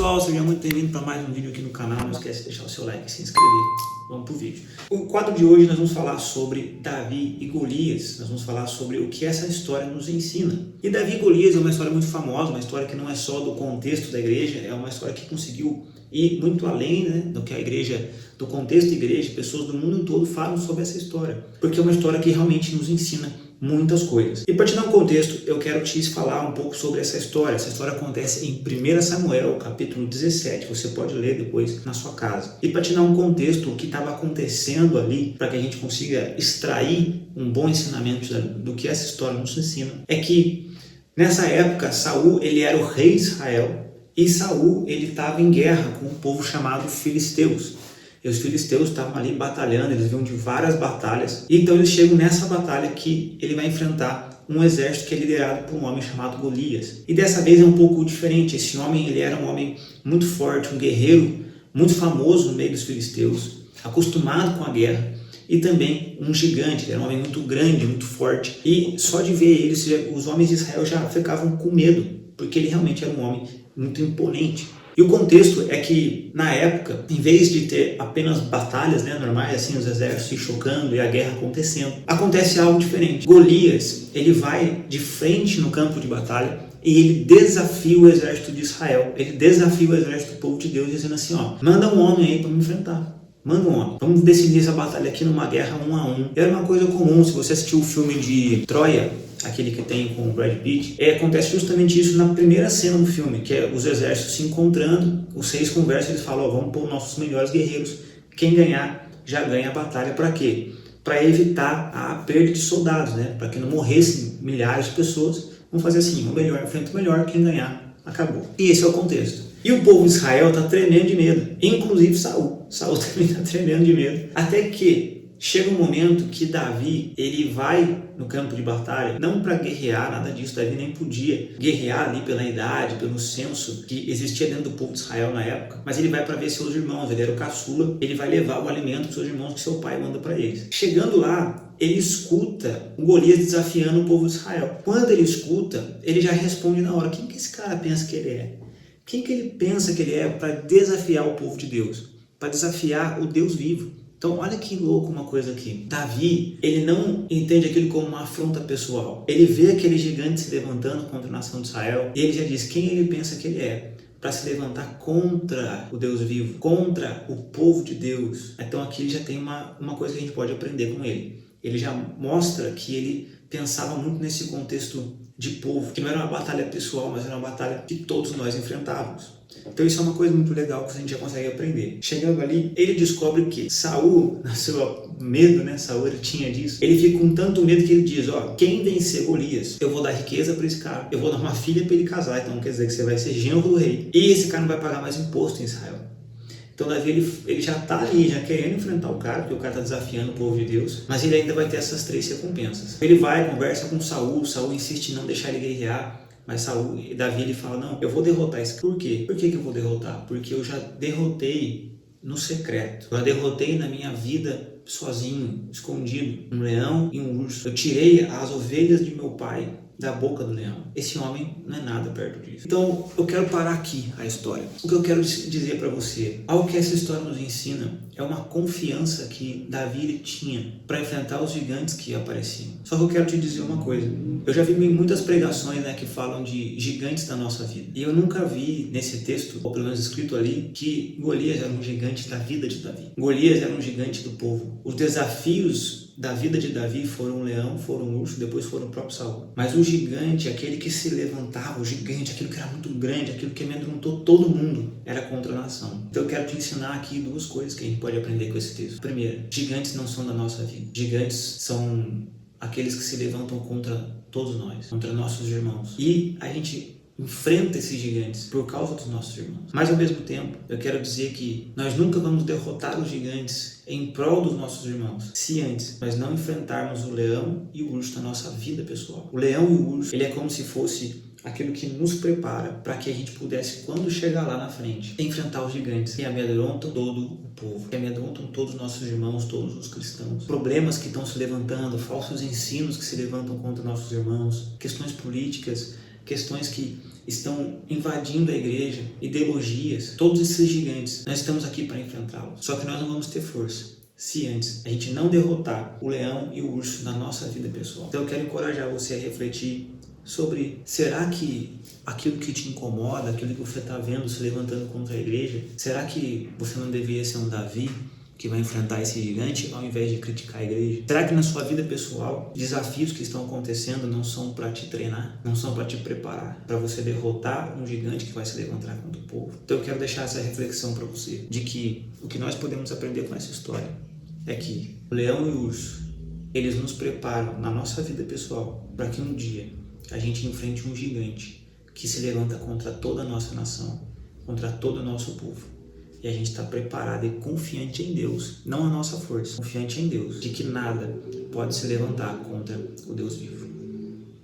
pessoal, seja muito bem-vindo para mais um vídeo aqui no canal. Não esquece de deixar o seu like e se inscrever. Vamos pro vídeo. O quadro de hoje nós vamos falar sobre Davi e Golias. Nós vamos falar sobre o que essa história nos ensina. E Davi e Golias é uma história muito famosa, uma história que não é só do contexto da igreja, é uma história que conseguiu ir muito além, do que a igreja, do contexto da igreja. Pessoas do mundo todo falam sobre essa história, porque é uma história que realmente nos ensina muitas coisas. E para te dar um contexto, eu quero te falar um pouco sobre essa história. Essa história acontece em 1 Samuel, capítulo 17, você pode ler depois na sua casa. E para te dar um contexto, o que estava acontecendo ali, para que a gente consiga extrair um bom ensinamento do que essa história nos ensina, é que nessa época, Saul, ele era o rei de Israel, e Saul, ele estava em guerra com um povo chamado Filisteus. E os filisteus estavam ali batalhando, eles vinham de várias batalhas. E então eles chegam nessa batalha que ele vai enfrentar um exército que é liderado por um homem chamado Golias. E dessa vez é um pouco diferente. Esse homem, ele era um homem muito forte, um guerreiro muito famoso no meio dos filisteus, acostumado com a guerra. E também um gigante, ele era um homem muito grande, muito forte. E só de ver ele, os homens de Israel já ficavam com medo, porque ele realmente era um homem muito imponente. E o contexto é que, na época, em vez de ter apenas batalhas normais, assim, os exércitos se chocando e a guerra acontecendo, acontece algo diferente. Golias, ele vai de frente no campo de batalha e ele desafia o exército de Israel. Ele desafia o exército do povo de Deus, dizendo assim, manda um homem aí para me enfrentar. Manda um homem. Vamos decidir essa batalha aqui numa guerra 1 a 1. Era uma coisa comum, se você assistiu o filme de Troia, aquele que tem com o Brad Pitt, acontece justamente isso na primeira cena do filme, que é os exércitos se encontrando, os reis conversam, eles falam, vamos pôr nossos melhores guerreiros, quem ganhar já ganha a batalha. Para quê? Para evitar a perda de soldados, para que não morressem milhares de pessoas. Vamos fazer assim, o melhor enfrenta o melhor, quem ganhar, acabou. E esse é o contexto. E o povo de Israel está tremendo de medo, inclusive Saul. Saul também está tremendo de medo, até que chega um momento que Davi, ele vai no campo de batalha, não para guerrear, nada disso. Davi nem podia guerrear ali pela idade, pelo censo que existia dentro do povo de Israel na época, mas ele vai para ver seus irmãos, ele era o caçula, ele vai levar o alimento para seus irmãos que seu pai manda para eles. Chegando lá, ele escuta o Golias desafiando o povo de Israel. Quando ele escuta, ele já responde na hora, quem que esse cara pensa que ele é? Quem que ele pensa que ele é para desafiar o povo de Deus? Para desafiar o Deus vivo? Então, olha que louco uma coisa aqui. Davi, ele não entende aquilo como uma afronta pessoal. Ele vê aquele gigante se levantando contra a nação de Israel e ele já diz quem ele pensa que ele é para se levantar contra o Deus vivo, contra o povo de Deus. Então, aqui ele já tem uma coisa que a gente pode aprender com ele. Ele já mostra que ele pensava muito nesse contexto de povo, que não era uma batalha pessoal, mas era uma batalha que todos nós enfrentávamos. Então isso é uma coisa muito legal que a gente já consegue aprender. Chegando ali, ele descobre que Saul, no seu medo, Saul ele tinha disso, ele fica com tanto medo que ele diz, quem vencer Golias, eu vou dar riqueza para esse cara, eu vou dar uma filha para ele casar, então quer dizer que você vai ser genro do rei, e esse cara não vai pagar mais imposto em Israel. Então Davi ele já está ali, já querendo enfrentar o cara, porque o cara está desafiando o povo de Deus, mas ele ainda vai ter essas 3 recompensas. Ele vai, conversa com Saul insiste em não deixar ele guerrear, mas Davi ele fala, não, eu vou derrotar esse cara. Por quê? Por que eu vou derrotar? Porque eu já derrotei no secreto, eu já derrotei na minha vida sozinho, escondido, um leão e um urso. Eu tirei as ovelhas de meu pai da boca do leão. Esse homem não é nada perto disso. Então, eu quero parar aqui a história. O que eu quero dizer para você, algo que essa história nos ensina é uma confiança que Davi ele tinha para enfrentar os gigantes que apareciam. Só que eu quero te dizer uma coisa. Eu já vi muitas pregações que falam de gigantes da nossa vida. E eu nunca vi nesse texto, ou pelo menos escrito ali, que Golias era um gigante da vida de Davi. Golias era um gigante do povo. Os desafios da vida de Davi foram um leão, foram um urso, depois foram o próprio Saul. Mas o gigante, aquele que se levantava, o gigante, aquilo que era muito grande, aquilo que amedrontou todo mundo, era contra a nação. Então eu quero te ensinar aqui 2 coisas que a gente pode aprender com esse texto. Primeiro, gigantes não são da nossa vida. Gigantes são aqueles que se levantam contra todos nós, contra nossos irmãos. E a gente enfrenta esses gigantes por causa dos nossos irmãos. Mas ao mesmo tempo, eu quero dizer que nós nunca vamos derrotar os gigantes em prol dos nossos irmãos, se antes nós não enfrentarmos o leão e o urso na nossa vida pessoal. O leão e o urso, ele é como se fosse aquilo que nos prepara para que a gente pudesse, quando chegar lá na frente, enfrentar os gigantes que amedrontam todo o povo, que amedrontam todos os nossos irmãos, todos os cristãos. Problemas que estão se levantando, falsos ensinos que se levantam contra nossos irmãos, questões políticas, questões que estão invadindo a igreja, ideologias, todos esses gigantes. Nós estamos aqui para enfrentá-los. Só que nós não vamos ter força se antes a gente não derrotar o leão e o urso na nossa vida pessoal. Então eu quero encorajar você a refletir sobre, será que aquilo que te incomoda, aquilo que você está vendo se levantando contra a igreja, será que você não deveria ser um Davi que vai enfrentar esse gigante ao invés de criticar a igreja? Será que na sua vida pessoal, desafios que estão acontecendo não são para te treinar, não são para te preparar, para você derrotar um gigante que vai se levantar contra o povo? Então eu quero deixar essa reflexão para você, de que o que nós podemos aprender com essa história é que o leão e o urso, eles nos preparam na nossa vida pessoal para que um dia a gente enfrente um gigante que se levanta contra toda a nossa nação, contra todo o nosso povo. E a gente está preparado e confiante em Deus, não a nossa força, confiante em Deus, de que nada pode se levantar contra o Deus vivo.